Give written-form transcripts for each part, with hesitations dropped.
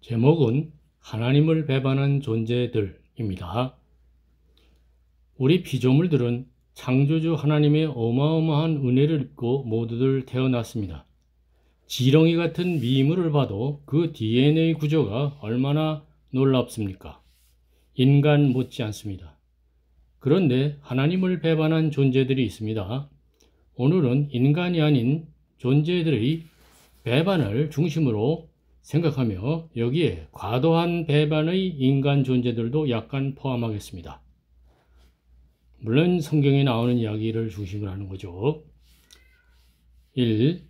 제목은 하나님을 배반한 존재들입니다. 우리 피조물들은 창조주 하나님의 어마어마한 은혜를 입고 모두들 태어났습니다. 지렁이 같은 미물을 봐도 그 DNA 구조가 얼마나 놀랍습니까? 인간 못지 않습니다. 그런데 하나님을 배반한 존재들이 있습니다. 오늘은 인간이 아닌 존재들의 배반을 중심으로 생각하며 여기에 과도한 배반의 인간 존재들도 약간 포함하겠습니다. 물론 성경에 나오는 이야기를 중심으로 하는 거죠. 1.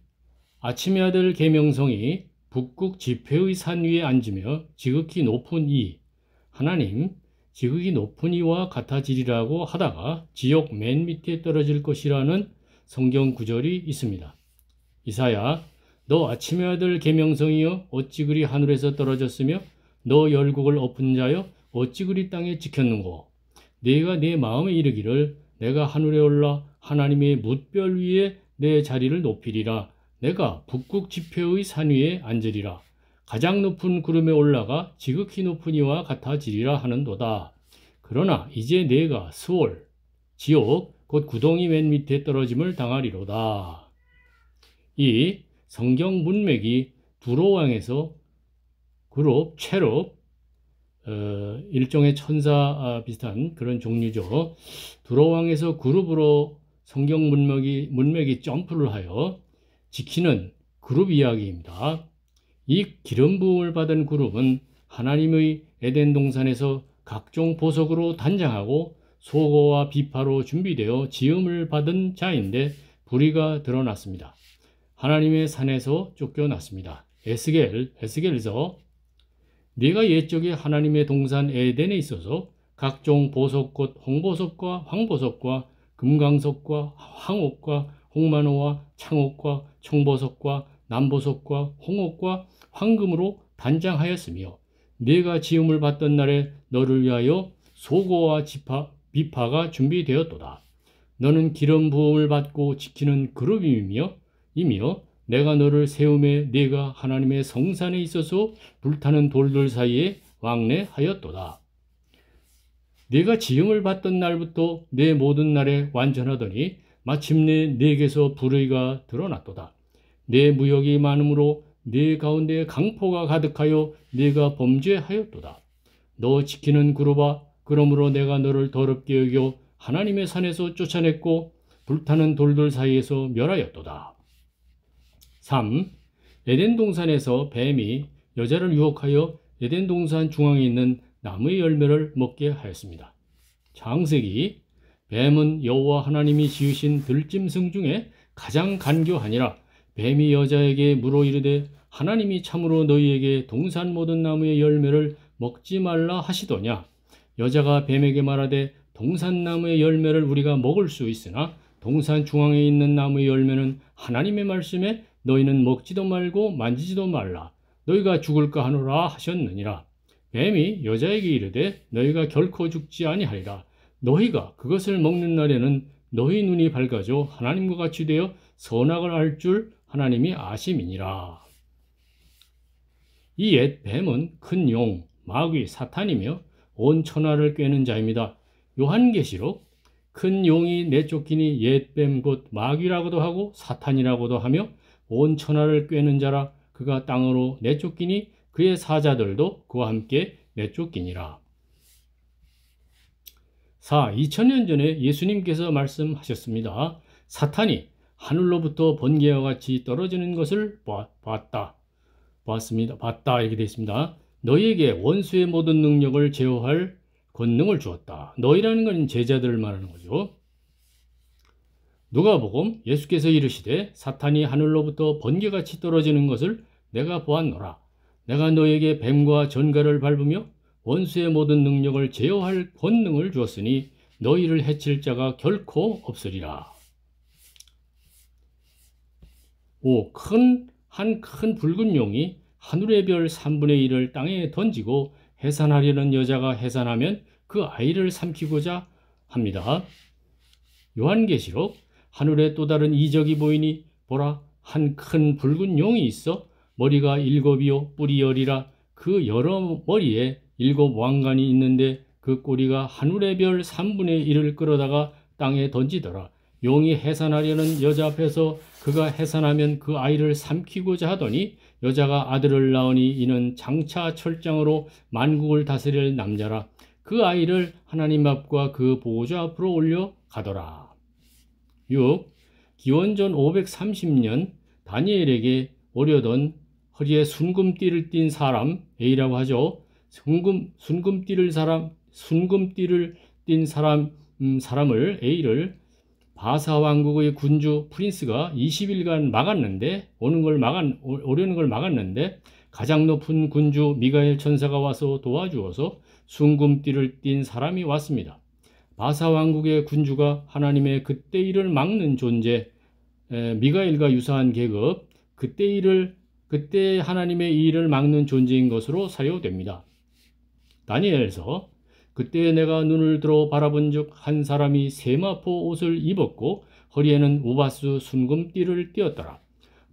아침의 아들 계명성이 북극 지폐의 산 위에 앉으며 지극히 높은 이, 하나님 지극히 높은 이와 같아지리라고 하다가 지옥 맨 밑에 떨어질 것이라는 성경 구절이 있습니다. 이사야, 너 아침의 아들 계명성이여 어찌 그리 하늘에서 떨어졌으며 너 열국을 엎은 자여 어찌 그리 땅에 찍혔는고. 네가 내 마음에 이르기를 내가 하늘에 올라 하나님의 뭇별 위에 내 자리를 높이리라. 내가 북극 지폐의 산 위에 앉으리라. 가장 높은 구름에 올라가 지극히 높은 이와 같아지리라 하는도다. 그러나 이제 내가 스올, 지옥, 곧 구덩이 맨 밑에 떨어짐을 당하리로다. 이 성경 문맥이 두로왕에서 그룹, 체롭, 일종의 천사 비슷한 그런 종류죠. 두로왕에서 그룹으로 성경 문맥이 점프를 하여 지키는 그룹 이야기입니다. 이 기름 부음을 받은 그룹은 하나님의 에덴 동산에서 각종 보석으로 단장하고 소고와 비파로 준비되어 지음을 받은 자인데 불의가 드러났습니다. 하나님의 산에서 쫓겨났습니다. 에스겔에서 네가 옛적에 하나님의 동산 에덴에 있어서 각종 보석 곧 홍보석과 황보석과 금강석과 황옥과 홍만호와 창옥과 청보석과 남보석과 홍옥과 황금으로 단장하였으며 네가 지음을 받던 날에 너를 위하여 소고와 비파가 준비되었도다. 너는 기름 부음을 받고 지키는 그룹이며 내가 너를 세움에 네가 하나님의 성산에 있어서 불타는 돌들 사이에 왕래하였도다. 네가 지음을 받던 날부터 내 모든 날에 완전하더니 마침내 네게서 불의가 드러났도다. 내 무역이 많으므로 네 가운데 강포가 가득하여 네가 범죄하였도다. 너 지키는 그룹아, 그러므로 내가 너를 더럽게 여겨 하나님의 산에서 쫓아냈고 불타는 돌들 사이에서 멸하였도다. 3. 에덴 동산에서 뱀이 여자를 유혹하여 에덴 동산 중앙에 있는 나무의 열매를 먹게 하였습니다. 창세기, 뱀은 여호와 하나님이 지으신 들짐승 중에 가장 간교하니라. 뱀이 여자에게 물어 이르되 하나님이 참으로 너희에게 동산 모든 나무의 열매를 먹지 말라 하시더냐. 여자가 뱀에게 말하되 동산 나무의 열매를 우리가 먹을 수 있으나 동산 중앙에 있는 나무의 열매는 하나님의 말씀에 너희는 먹지도 말고 만지지도 말라. 너희가 죽을까 하노라 하셨느니라. 뱀이 여자에게 이르되 너희가 결코 죽지 아니하리라. 너희가 그것을 먹는 날에는 너희 눈이 밝아져 하나님과 같이 되어 선악을 알 줄 하나님이 아심이니라. 이 옛 뱀은 큰 용, 마귀, 사탄이며 온 천하를 꿰는 자입니다. 요한계시록, 큰 용이 내쫓기니 옛 뱀 곧 마귀라고도 하고 사탄이라고도 하며 온 천하를 꿰는 자라. 그가 땅으로 내쫓기니 그의 사자들도 그와 함께 내쫓기니라. 4. 2000년 전에 예수님께서 말씀하셨습니다. 사탄이 하늘로부터 번개와 같이 떨어지는 것을 봤다 이렇게 되어 있습니다. 너희에게 원수의 모든 능력을 제어할 권능을 주었다. 너희라는 건 제자들을 말하는 거죠. 누가복음, 예수께서 이르시되 사탄이 하늘로부터 번개같이 떨어지는 것을 내가 보았노라. 내가 너에게 뱀과 전갈을 밟으며 원수의 모든 능력을 제어할 권능을 주었으니 너희를 해칠 자가 결코 없으리라. 5. 한 큰 붉은 용이 하늘의 별 3분의 1을 땅에 던지고 해산하려는 여자가 해산하면 그 아이를 삼키고자 합니다. 요한계시록, 하늘에 또 다른 이적이 보이니 보라, 한 큰 붉은 용이 있어 머리가 7이요 뿔이 10이라. 그 여러 머리에 7 왕관이 있는데 그 꼬리가 하늘의 별 3분의 1을 끌어다가 땅에 던지더라. 용이 해산하려는 여자 앞에서 그가 해산하면 그 아이를 삼키고자 하더니 여자가 아들을 낳으니 이는 장차 철장으로 만국을 다스릴 남자라. 그 아이를 하나님 앞과 그 보호자 앞으로 올려 가더라. 6. 기원전 530년 다니엘에게 오려던 허리에 순금띠를 띤 사람 A라고 하죠. 순금띠를 띤 사람을 A를 바사 왕국의 군주 프린스가 20일간 막았는데 오려는 걸 막았는데 가장 높은 군주 미가엘 천사가 와서 도와주어서 순금띠를 띤 사람이 왔습니다. 바사 왕국의 군주가 하나님의 그때 일을 막는 존재, 미가엘과 유사한 계급, 그때 하나님의 일을 막는 존재인 것으로 사료됩니다. 다니엘서 그때 내가 눈을 들어 바라본즉 한 사람이 세마포 옷을 입었고 허리에는 우바스 순금띠를 띠었더라.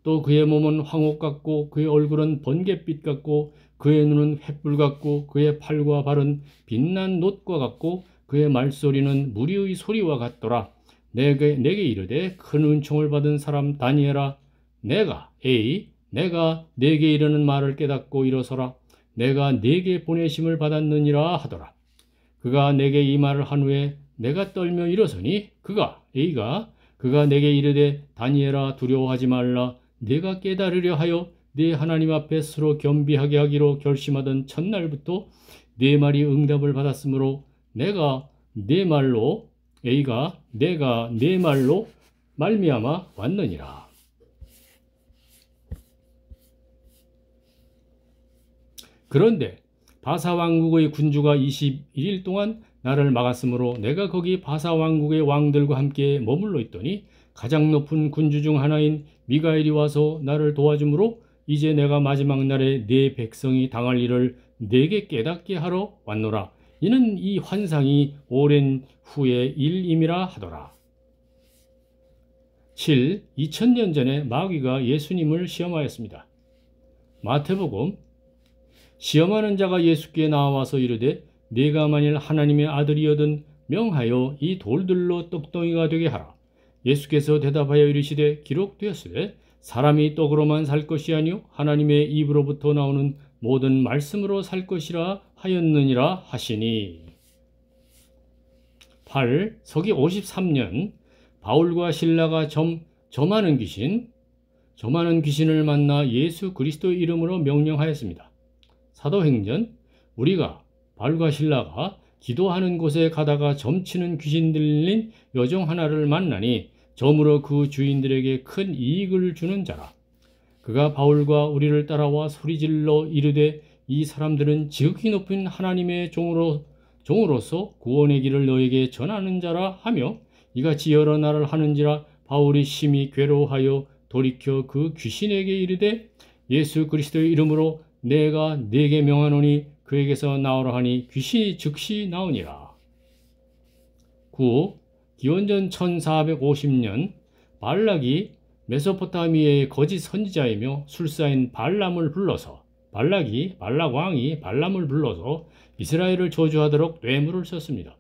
또 그의 몸은 황옥 같고 그의 얼굴은 번갯빛 같고 그의 눈은 횃불 같고 그의 팔과 발은 빛난 놋과 같고 그의 말소리는 무리의 소리와 같더라. 내게 이르되 큰 은총을 받은 사람 다니엘아, 내가 내게 이르는 말을 깨닫고 일어서라. 내가 네게 보내심을 받았느니라 하더라. 그가 내게 이 말을 한 후에 내가 떨며 일어서니 그가 내게 이르되 다니엘아 두려워하지 말라. 내가 깨달으려 하여 네 하나님 앞에 스스로 겸비하게 하기로 결심하던 첫날부터 네 말이 응답을 받았으므로 내가 네 말로 말미암아 왔느니라. 그런데 바사 왕국의 군주가 21일 동안 나를 막았으므로 내가 거기 바사 왕국의 왕들과 함께 머물러 있더니 가장 높은 군주 중 하나인 미가엘이 와서 나를 도와주므로 이제 내가 마지막 날에 네 백성이 당할 일을 네게 깨닫게 하러 왔노라. 이는 이 환상이 오랜 후의 일임이라 하더라. 7. 2000년 전에 마귀가 예수님을 시험하였습니다. 마태복음 시험하는 자가 예수께 나와서 이르되 네가 만일 하나님의 아들이거든 명하여 이 돌들로 떡덩이가 되게 하라. 예수께서 대답하여 이르시되 기록되었으되 사람이 떡으로만 살 것이 아니요 하나님의 입으로부터 나오는 모든 말씀으로 살 것이라 하였느니라 하시니. 8. 서기 53년 바울과 실라가 점하는 귀신을 만나 예수 그리스도의 이름으로 명령하였습니다. 사도행전 우리가 바울과 실라가 기도하는 곳에 가다가 점치는 귀신 들린 여종 하나를 만나니 점으로 그 주인들에게 큰 이익을 주는 자라. 그가 바울과 우리를 따라와 소리질러 이르되 이 사람들은 지극히 높은 하나님의 종으로서 구원의 길을 너에게 전하는 자라 하며 이같이 여러 날을 하는지라. 바울이 심히 괴로워하여 돌이켜 그 귀신에게 이르되 예수 그리스도의 이름으로 내가 네게 명하노니 그에게서 나오라 하니 귀신이 즉시 나오니라. 9. 기원전 1450년 발락이 메소포타미아의 거짓 선지자이며 술사인 발락 왕이 발람을 불러서 이스라엘을 저주하도록 뇌물을 썼습니다.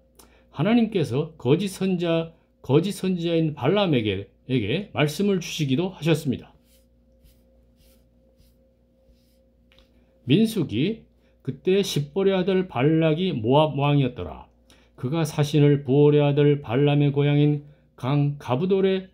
하나님께서 거짓 선지자인 발람에게 말씀을 주시기도 하셨습니다. 민수기 그때 십볼의 아들 발락이 모압 왕이었더라. 그가 사신을 부올의 아들 발람의 고향인 강 가브돌에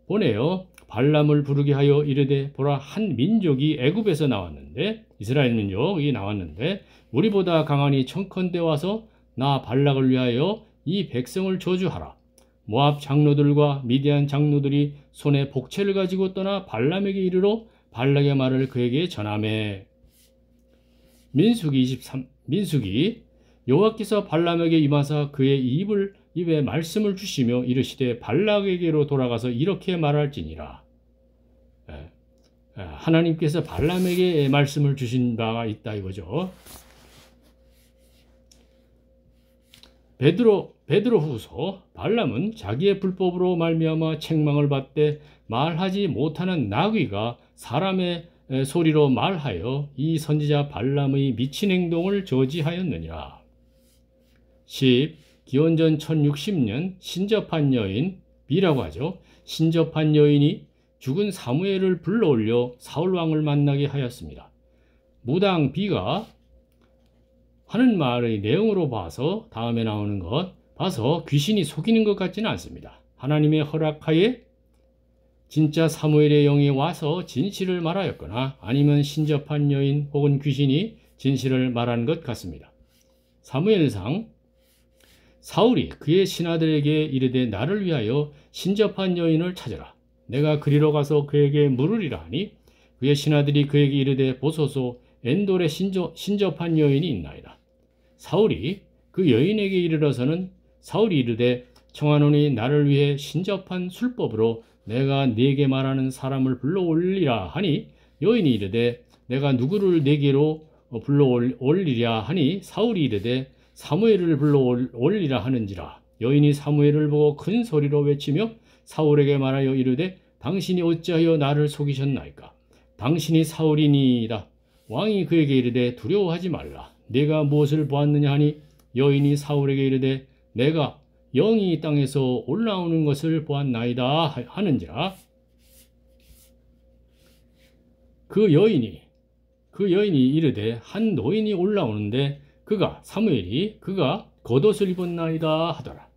보내어 발람을 부르게 하여 이르되 보라 한 민족이 애굽에서 나왔는데 이스라엘 민족이 나왔는데 우리보다 강하니 청컨대 와서 나 발락을 위하여 이 백성을 저주하라. 모압 장로들과 미디안 장로들이 손에 복채를 가지고 떠나 발람에게 이르러 발락의 말을 그에게 전하매. 민수기 여호와께서 발람에게 임하사 그의 입에 말씀을 주시며 이르시되 발락에게로 돌아가서 이렇게 말할지니라. 하나님께서 발람에게 말씀을 주신 바가 있다 이거죠. 베드로후서 발람은 자기의 불법으로 말미암아 책망을 받되 말하지 못하는 나귀가 사람의 소리로 말하여 이 선지자 발람의 미친 행동을 저지하였느니라. 10. 기원전 1060년 신접한 여인 미라고 하죠. 신접한 여인이 죽은 사무엘을 불러올려 사울왕을 만나게 하였습니다. 무당 비가 하는 말의 내용으로 봐서 다음에 나오는 것 봐서 귀신이 속이는 것 같지는 않습니다. 하나님의 허락하에 진짜 사무엘의 영이 와서 진실을 말하였거나 아니면 신접한 여인 혹은 귀신이 진실을 말한 것 같습니다. 사무엘상 사울이 그의 신하들에게 이르되 나를 위하여 신접한 여인을 찾으라. 내가 그리로 가서 그에게 물으리라 하니 그의 신하들이 그에게 이르되 보소서 엔돌에 신접한 여인이 있나이다. 사울이 그 여인에게 이르러서는 사울이 이르되 청하노니 나를 위해 신접한 술법으로 내가 네게 말하는 사람을 불러올리라 하니 여인이 이르되 내가 누구를 네게로 불러올리랴 하니 사울이 이르되 사무엘을 불러올리라 하는지라. 여인이 사무엘을 보고 큰 소리로 외치며 사울에게 말하여 이르되 당신이 어찌하여 나를 속이셨나이까. 당신이 사울이니이다. 왕이 그에게 이르되 두려워하지 말라. 네가 무엇을 보았느냐 하니 여인이 사울에게 이르되 내가 영이 이 땅에서 올라오는 것을 보았나이다 하는지라. 그 여인이 이르되 한 노인이 올라오는데 사무엘이 그가 겉옷을 입었나이다 하더라.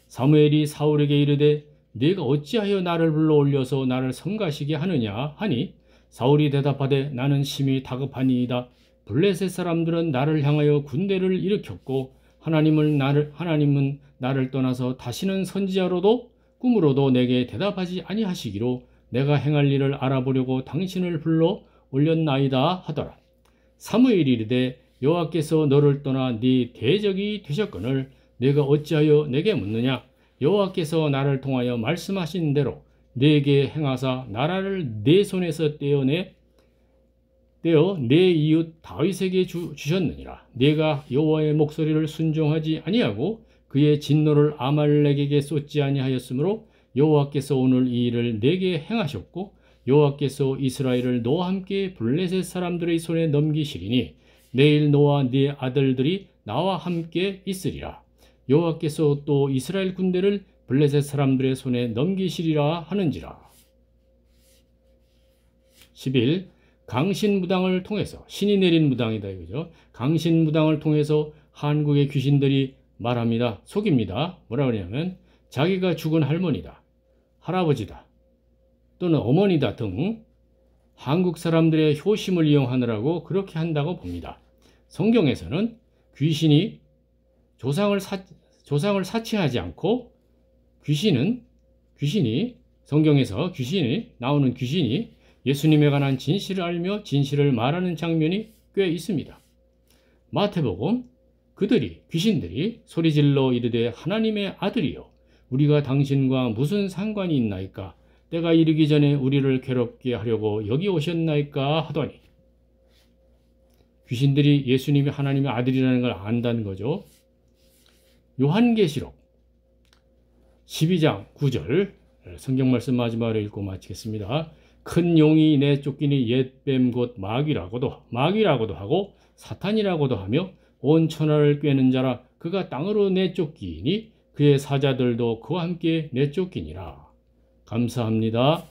사무엘이 사울에게 이르되 네가 어찌하여 나를 불러올려서 나를 성가시게 하느냐 하니 사울이 대답하되 나는 심히 다급하니이다. 블레셋 사람들은 나를 향하여 군대를 일으켰고 하나님은 나를 떠나서 다시는 선지자로도 꿈으로도 내게 대답하지 아니하시기로 내가 행할 일을 알아보려고 당신을 불러 올렸나이다 하더라. 사무엘이 이르되 여호와께서 너를 떠나 네 대적이 되셨거늘 내가 어찌하여 내게 묻느냐. 여호와께서 나를 통하여 말씀하신 대로 내게 행하사 나라를 내 손에서 떼어 내 이웃 다윗에게 주셨느니라. 내가 여호와의 목소리를 순종하지 아니하고 그의 진노를 아말렉에게 쏟지 아니하였으므로 여호와께서 오늘 이 일을 내게 행하셨고 여호와께서 이스라엘을 너와 함께 블레셋 사람들의 손에 넘기시리니 내일 너와 네 아들들이 나와 함께 있으리라. 여호와께서 또 이스라엘 군대를 블레셋 사람들의 손에 넘기시리라 하는지라. 11. 강신무당을 통해서 신이 내린 무당이다 이거죠. 강신무당을 통해서 한국의 귀신들이 말합니다. 속입니다. 뭐라 그러냐면 자기가 죽은 할머니다, 할아버지다 또는 어머니다 등 한국 사람들의 효심을 이용하느라고 그렇게 한다고 봅니다. 성경에서는 귀신이 조상을 사칭하지 않고 성경에서 나오는 귀신이 예수님에 관한 진실을 알며 진실을 말하는 장면이 꽤 있습니다. 마태복음 귀신들이 소리질러 이르되 하나님의 아들이여 우리가 당신과 무슨 상관이 있나이까. 때가 이르기 전에 우리를 괴롭게 하려고 여기 오셨나이까 하더니 귀신들이 예수님이 하나님의 아들이라는 걸 안다는 거죠. 요한계시록 12장 9절 성경 말씀 마지막으로 읽고 마치겠습니다. 큰 용이 내쫓기니 옛뱀 곧 마귀라고도 하고 사탄이라고도 하며 온 천하를 꿰는 자라. 그가 땅으로 내쫓기니 그의 사자들도 그와 함께 내쫓기니라. 감사합니다.